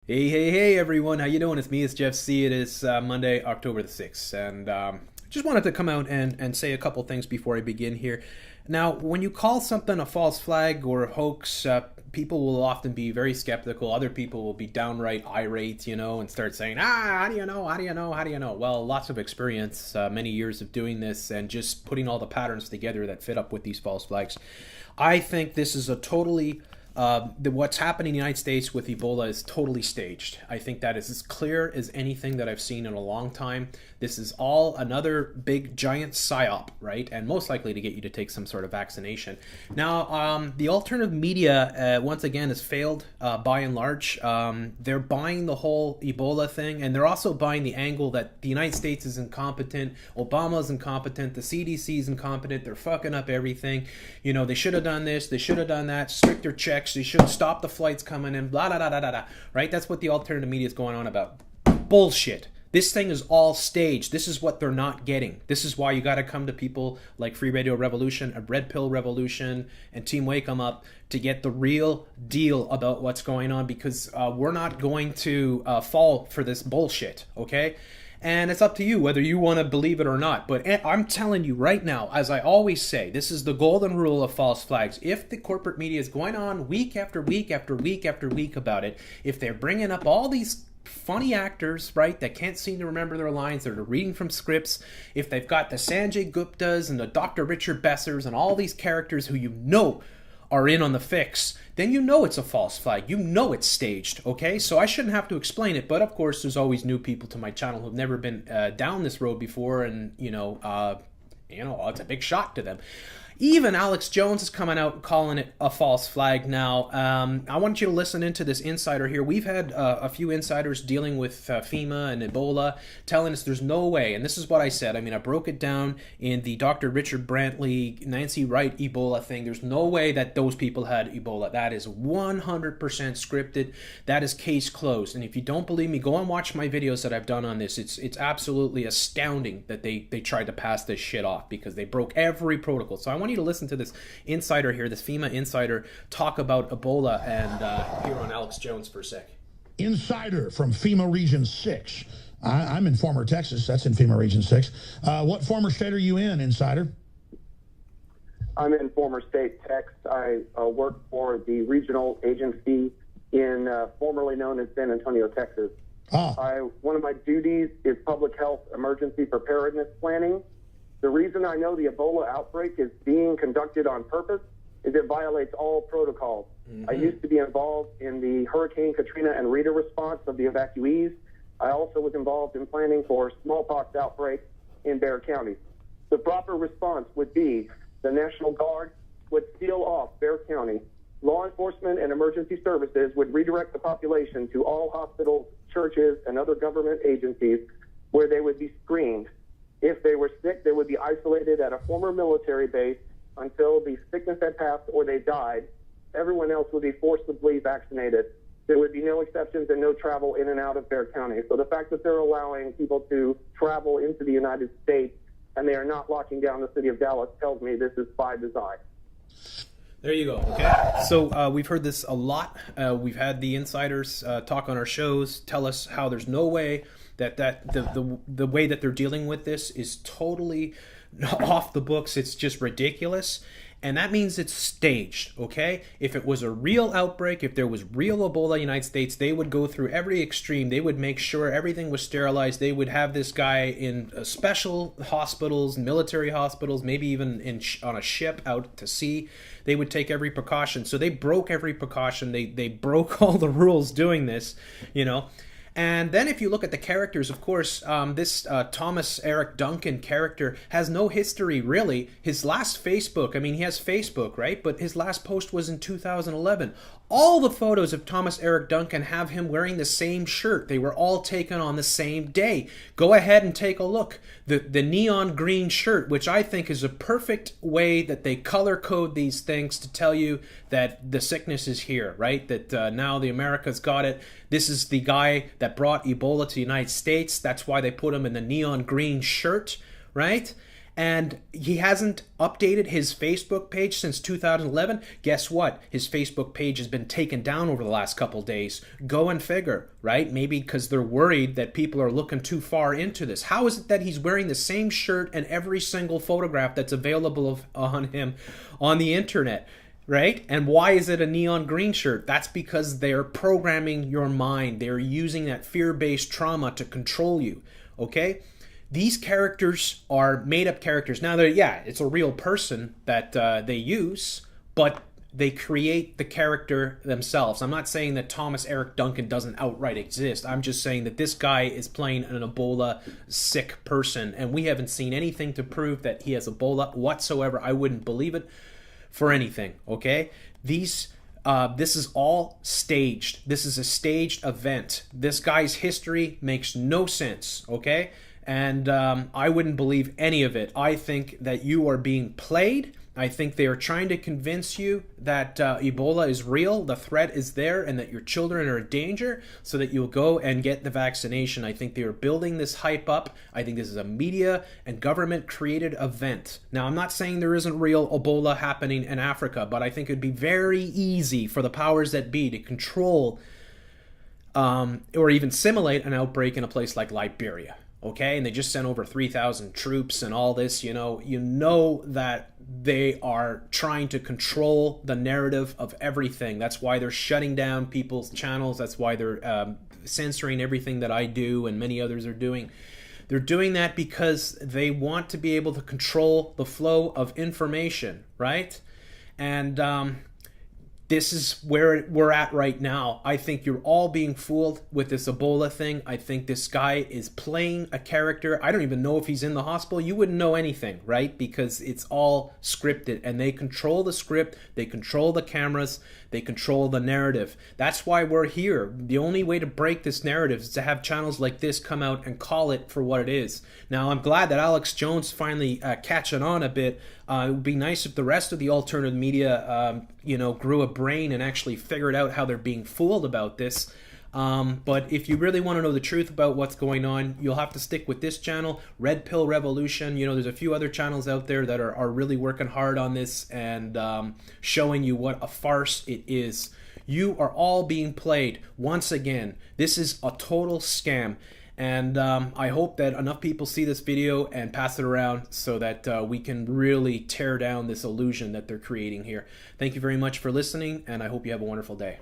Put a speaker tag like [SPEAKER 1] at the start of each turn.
[SPEAKER 1] Hey, everyone. How you doing? It's me, it's Jeff C. It is Monday, October the 6th. And just wanted to come out and say a couple things before I begin here. Now, when you call something a false flag or a hoax, people will often be very skeptical. Other people will be downright irate, and start saying, how do you know? How do you know? How do you know? Well, lots of experience, many years of doing this and just putting all the patterns together that fit up with these false flags. I think this is a totally what's happening in the United States with Ebola is totally staged. I think that is as clear as anything that I've seen in a long time. This is all another big giant psyop, right? And most likely to get you to take some sort of vaccination. Now, the alternative media, once again, has failed by and large. They're buying the whole Ebola thing, and they're also buying the angle that the United States is incompetent, Obama's incompetent, the CDC is incompetent, they're fucking up everything. They should have done this, they should have done that, stricter checks, they should stop the flights coming in, blah, blah, blah, blah, blah, right? That's what the alternative media is going on about. Bullshit. This thing is all staged. This is what they're not getting. This is why you got to come to people like Free Radio Revolution, a Red Pill Revolution, and Team Wake Up to get the real deal about what's going on, because we're not going to fall for this bullshit, okay? And it's up to you whether you want to believe it or not. But I'm telling you right now, as I always say, this is the golden rule of false flags. If the corporate media is going on week after week after week after week about it, if they're bringing up all these funny actors, right, that can't seem to remember their lines, that are reading from scripts, if they've got the Sanjay Guptas and the Dr. Richard Bessers and all these characters who are in on the fix, then it's a false flag. It's staged, okay? So I shouldn't have to explain it, but of course there's always new people to my channel who've never been down this road before, and it's a big shock to them. Even Alex Jones is coming out calling it a false flag now. I want you to listen into this insider here. We've had a few insiders dealing with FEMA and Ebola telling us there's no way, and this is what I said. I mean, I broke it down in the Dr. Richard Brantley, Nancy Wright Ebola thing. There's no way that those people had Ebola. That is 100% scripted. That is case closed. And if you don't believe me, go and watch my videos that I've done on this. It's absolutely astounding that they tried to pass this shit off, because they broke every protocol. So I want you to listen to this insider here, this FEMA insider, talk about Ebola, and hear on Alex Jones for a sec.
[SPEAKER 2] Insider from FEMA Region 6. I'm in former Texas. That's in FEMA Region 6. What former state are you in, Insider?
[SPEAKER 3] I'm in former state Tex. I work for the regional agency in formerly known as San Antonio, Texas. One of my duties is public health emergency preparedness planning. The reason I know the Ebola outbreak is being conducted on purpose is it violates all protocols. I used to be involved in the Hurricane Katrina and Rita response of the evacuees. I also was involved in planning for smallpox outbreak in Bexar County. The proper response would be the National Guard would seal off Bexar County. Law enforcement and emergency services would redirect the population to all hospitals, churches, and other government agencies where they would be screened. If they were sick, they would be isolated at a former military base until the sickness had passed or they died. Everyone else would be forcibly vaccinated. There would be no exceptions and no travel in and out of Bexar County. So the fact that they're allowing people to travel into the United States and they are not locking down the city of Dallas tells me this is by design.
[SPEAKER 1] There you go. Okay. So we've heard this a lot. We've had the insiders talk on our shows, tell us how there's no way that the way that they're dealing with this is totally off the books. It's just ridiculous. And that means it's staged, okay? If it was a real outbreak, if there was real Ebola in the United States, they would go through every extreme. They would make sure everything was sterilized. They would have this guy in special hospitals, military hospitals, maybe even on a ship out to sea. They would take every precaution. So they broke every precaution. They broke all the rules doing this, And then if you look at the characters, of course, this Thomas Eric Duncan character has no history, really. His last Facebook, he has Facebook, right? But his last post was in 2011. All the photos of Thomas Eric Duncan have him wearing the same shirt. They were all taken on the same day. Go ahead and take a look. The neon green shirt, which I think is a perfect way that they color code these things to tell you that the sickness is here, right? That now the America's got it. This is the guy that brought Ebola to the United States. That's why they put him in the neon green shirt, right? And he hasn't updated his Facebook page since 2011. Guess what? His Facebook page has been taken down over the last couple days. Go and figure, right? Maybe because they're worried that people are looking too far into this. How is it that he's wearing the same shirt in every single photograph that's available on him on the internet? Right? And why is it a neon green shirt? That's because they're programming your mind. They're using that fear-based trauma to control you. Okay? These characters are made-up characters. Now, it's a real person that they use, but they create the character themselves. I'm not saying that Thomas Eric Duncan doesn't outright exist. I'm just saying that this guy is playing an Ebola sick person, and we haven't seen anything to prove that he has Ebola whatsoever. I wouldn't believe it for anything, okay? This is all staged. This is a staged event. This guy's history makes no sense, okay? And I wouldn't believe any of it. I think that you are being played. I think they are trying to convince you that Ebola is real, the threat is there, and that your children are in danger so that you'll go and get the vaccination. I think they are building this hype up. I think this is a media and government-created event. Now, I'm not saying there isn't real Ebola happening in Africa, but I think it would be very easy for the powers that be to control or even simulate an outbreak in a place like Liberia. Okay, and they just sent over 3,000 troops and all this, you know that they are trying to control the narrative of everything. That's why they're shutting down people's channels. That's why they're censoring everything that I do and many others are doing. They're doing that because they want to be able to control the flow of information, right? And this is where we're at right now. I think you're all being fooled with this Ebola thing. I think this guy is playing a character. I don't even know if he's in the hospital. You wouldn't know anything, right? Because it's all scripted, and they control the script. They control the cameras. They control the narrative. That's why we're here. The only way to break this narrative is to have channels like this come out and call it for what it is. Now, I'm glad that Alex Jones finally catching on a bit. It would be nice if the rest of the alternative media, grew a brain and actually figured out how they're being fooled about this. But if you really want to know the truth about what's going on, you'll have to stick with this channel, Red Pill Revolution. There's a few other channels out there that are really working hard on this and showing you what a farce it is. You are all being played. Once again, this is a total scam. And I hope that enough people see this video and pass it around so that we can really tear down this illusion that they're creating here. Thank you very much for listening, and I hope you have a wonderful day.